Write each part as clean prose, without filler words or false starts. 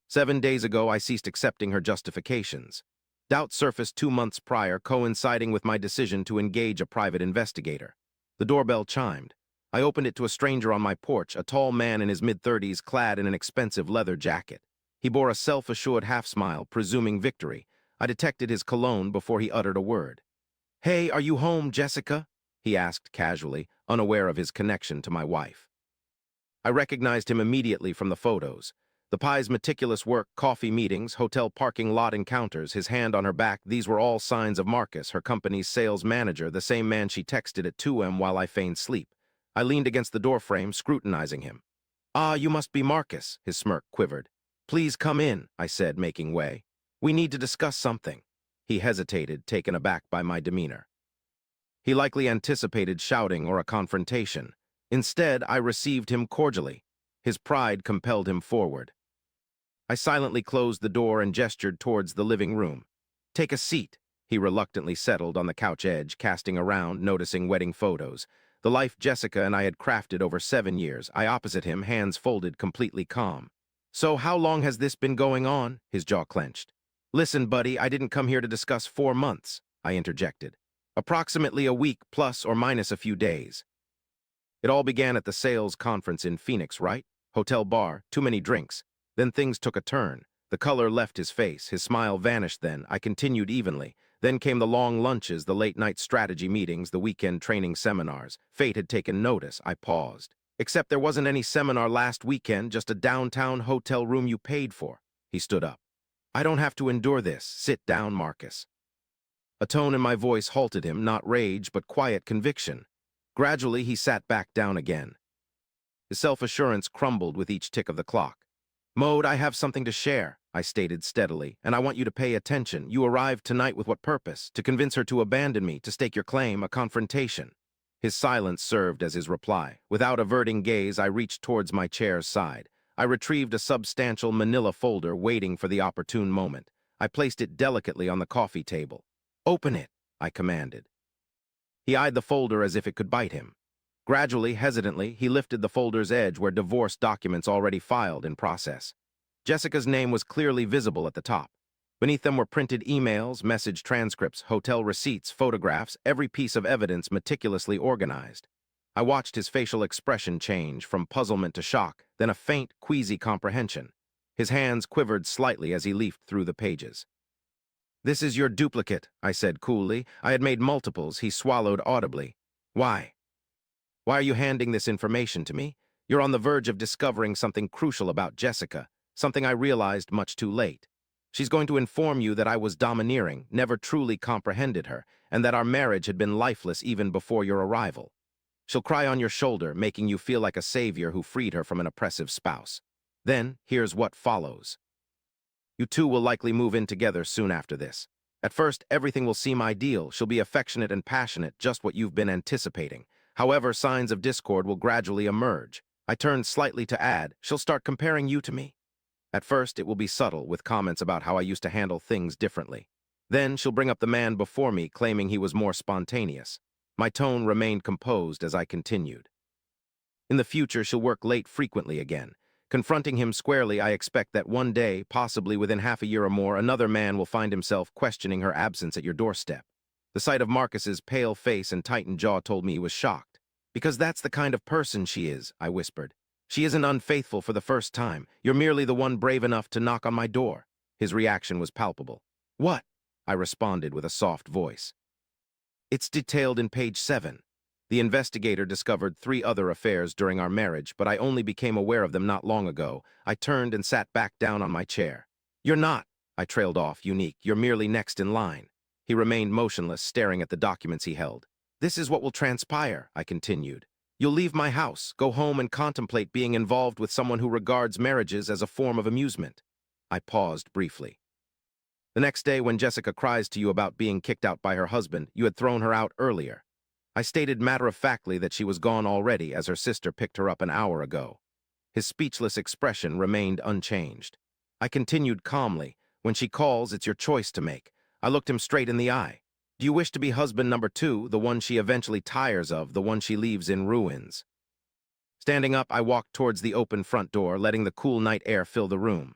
7 days ago, I ceased accepting her justifications. Doubt surfaced 2 months prior, coinciding with my decision to engage a private investigator. The doorbell chimed. I opened it to a stranger on my porch, a tall man in his mid-30s clad in an expensive leather jacket. He bore a self-assured half-smile, presuming victory. I detected his cologne before he uttered a word. "Hey, are you home, Jessica?" he asked casually, unaware of his connection to my wife. I recognized him immediately from the photos. The Pie's meticulous work, coffee meetings, hotel parking lot encounters, his hand on her back, these were all signs of Marcus, her company's sales manager, the same man she texted at 2 a.m. while I feigned sleep. I leaned against the doorframe, scrutinizing him. "Ah, you must be Marcus," his smirk quivered. "Please come in," I said, making way. "We need to discuss something." He hesitated, taken aback by my demeanor. He likely anticipated shouting or a confrontation. Instead, I received him cordially. His pride compelled him forward. I silently closed the door and gestured towards the living room. "Take a seat." He reluctantly settled on the couch edge, casting around, noticing wedding photos. The life Jessica and I had crafted over 7 years, I opposite him, hands folded, completely calm. "So how long has this been going on?" His jaw clenched. "Listen, buddy, I didn't come here to discuss 4 months," I interjected. "Approximately a week, plus or minus a few days." It all began at the sales conference in Phoenix, right? Hotel bar, too many drinks. Then things took a turn. The color left his face, his smile vanished then. I continued evenly. Then came the long lunches, the late-night strategy meetings, the weekend training seminars. Fate had taken notice. I paused. "Except there wasn't any seminar last weekend, just a downtown hotel room you paid for." He stood up. "I don't have to endure this. Sit down, Marcus." A tone in my voice halted him, not rage, but quiet conviction. Gradually, he sat back down again. His self-assurance crumbled with each tick of the clock. "Mode, I have something to share," I stated steadily, "and I want you to pay attention. You arrived tonight with what purpose? To convince her to abandon me, to stake your claim, a confrontation." His silence served as his reply. Without averting gaze, I reached towards my chair's side. I retrieved a substantial manila folder, waiting for the opportune moment. I placed it delicately on the coffee table. "Open it," I commanded. He eyed the folder as if it could bite him. Gradually, hesitantly, he lifted the folder's edge where divorce documents already filed in process. Jessica's name was clearly visible at the top. Beneath them were printed emails, message transcripts, hotel receipts, photographs, every piece of evidence meticulously organized. I watched his facial expression change from puzzlement to shock, then a faint, queasy comprehension. His hands quivered slightly as he leafed through the pages. "This is your duplicate," I said coolly. I had made multiples. He swallowed audibly. "Why? Why are you handing this information to me? You're on the verge of discovering something crucial about Jessica, something I realized much too late. She's going to inform you that I was domineering, never truly comprehended her, and that our marriage had been lifeless even before your arrival. She'll cry on your shoulder, making you feel like a savior who freed her from an oppressive spouse. Then, here's what follows. You two will likely move in together soon after this. At first, everything will seem ideal. She'll be affectionate and passionate, just what you've been anticipating. However, signs of discord will gradually emerge. I turned slightly to add, she'll start comparing you to me. At first, it will be subtle, with comments about how I used to handle things differently. Then she'll bring up the man before me, claiming he was more spontaneous. My tone remained composed as I continued. In the future, she'll work late frequently again. Confronting him squarely, I expect that one day, possibly within half a year or more, another man will find himself questioning her absence at your doorstep. The sight of Marcus's pale face and tightened jaw told me he was shocked. "Because that's the kind of person she is," I whispered. "She isn't unfaithful for the first time. You're merely the one brave enough to knock on my door." His reaction was palpable. "What?" I responded with a soft voice. "It's detailed in page 7. The investigator discovered 3 other affairs during our marriage, but I only became aware of them not long ago." I turned and sat back down on my chair. "You're not," I trailed off, unique. "You're merely next in line." He remained motionless, staring at the documents he held. "This is what will transpire," I continued. "You'll leave my house, go home and contemplate being involved with someone who regards marriages as a form of amusement." I paused briefly. "The next day when Jessica cries to you about being kicked out by her husband, you had thrown her out earlier." I stated matter-of-factly that she was gone already as her sister picked her up an hour ago. His speechless expression remained unchanged. I continued calmly, "When she calls, it's your choice to make." I looked him straight in the eye. "Do you wish to be husband number 2, the one she eventually tires of, the one she leaves in ruins?" Standing up, I walked towards the open front door, letting the cool night air fill the room.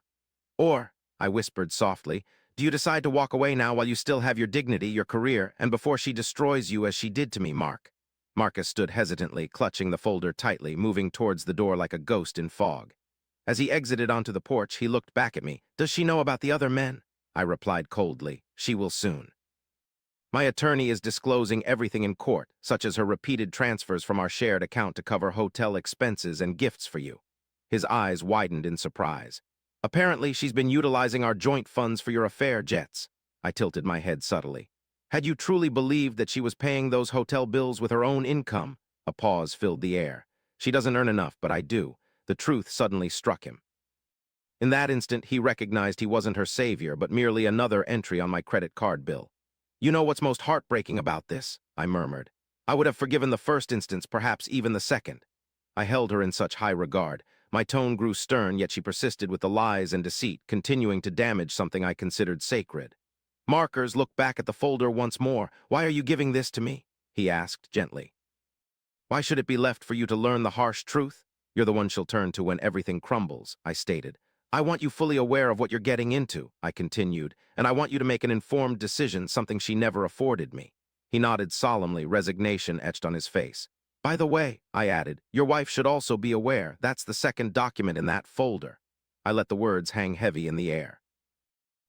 Or, I whispered softly, do you decide to walk away now while you still have your dignity, your career, and before she destroys you as she did to me, Mark? Marcus stood hesitantly, clutching the folder tightly, moving towards the door like a ghost in fog. As he exited onto the porch, he looked back at me. Does she know about the other men? I replied coldly. She will soon. My attorney is disclosing everything in court, such as her repeated transfers from our shared account to cover hotel expenses and gifts for you. His eyes widened in surprise. Apparently, she's been utilizing our joint funds for your affair, Jets. I tilted my head subtly. Had you truly believed that she was paying those hotel bills with her own income? A pause filled the air. She doesn't earn enough, but I do. The truth suddenly struck him. In that instant, he recognized he wasn't her savior, but merely another entry on my credit card bill. You know what's most heartbreaking about this? I murmured. I would have forgiven the first instance, perhaps even the second. I held her in such high regard. My tone grew stern, yet she persisted with the lies and deceit, continuing to damage something I considered sacred. Markers looked back at the folder once more. Why are you giving this to me? He asked gently. Why should it be left for you to learn the harsh truth? You're the one she'll turn to when everything crumbles, I stated. I want you fully aware of what you're getting into, I continued, and I want you to make an informed decision, something she never afforded me. He nodded solemnly, resignation etched on his face. By the way, I added, your wife should also be aware. That's the second document in that folder. I let the words hang heavy in the air.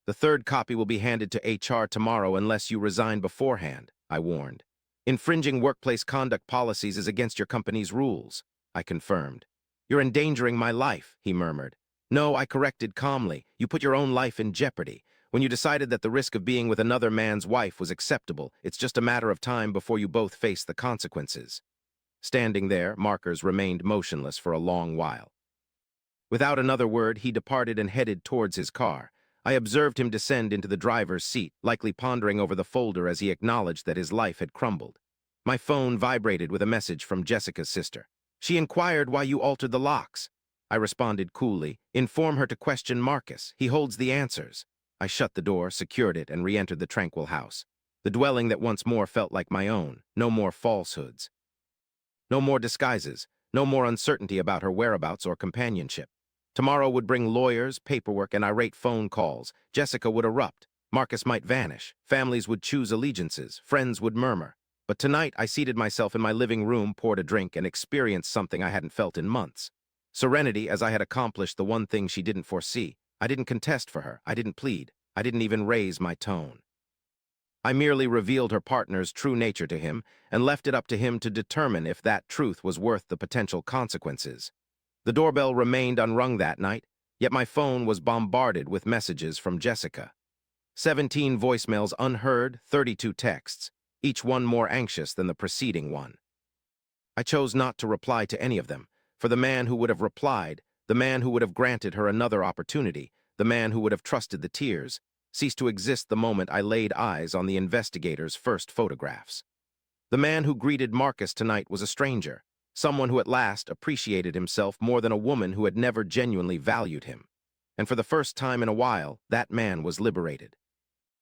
The third copy will be handed to HR tomorrow unless you resign beforehand, I warned. Infringing workplace conduct policies is against your company's rules, I confirmed. You're endangering my life, he murmured. No, I corrected calmly. You put your own life in jeopardy. When you decided that the risk of being with another man's wife was acceptable, it's just a matter of time before you both face the consequences. Standing there, Markers remained motionless for a long while. Without another word, he departed and headed towards his car. I observed him descend into the driver's seat, likely pondering over the folder as he acknowledged that his life had crumbled. My phone vibrated with a message from Jessica's sister. She inquired why you altered the locks. I responded coolly. Inform her to question Marcus. He holds the answers. I shut the door, secured it, and re-entered the tranquil house. The dwelling that once more felt like my own. No more falsehoods. No more disguises. No more uncertainty about her whereabouts or companionship. Tomorrow would bring lawyers, paperwork, and irate phone calls. Jessica would erupt. Marcus might vanish. Families would choose allegiances. Friends would murmur. But tonight, I seated myself in my living room, poured a drink, and experienced something I hadn't felt in months. Serenity, as I had accomplished the one thing she didn't foresee. I didn't contest for her. I didn't plead. I didn't even raise my tone. I merely revealed her partner's true nature to him and left it up to him to determine if that truth was worth the potential consequences. The doorbell remained unrung that night, yet my phone was bombarded with messages from Jessica. 17 voicemails unheard, 32 texts, each one more anxious than the preceding one. I chose not to reply to any of them, for the man who would have replied, the man who would have granted her another opportunity, the man who would have trusted the tears, ceased to exist the moment I laid eyes on the investigator's first photographs. The man who greeted Marcus tonight was a stranger, someone who at last appreciated himself more than a woman who had never genuinely valued him. And for the first time in a while, that man was liberated.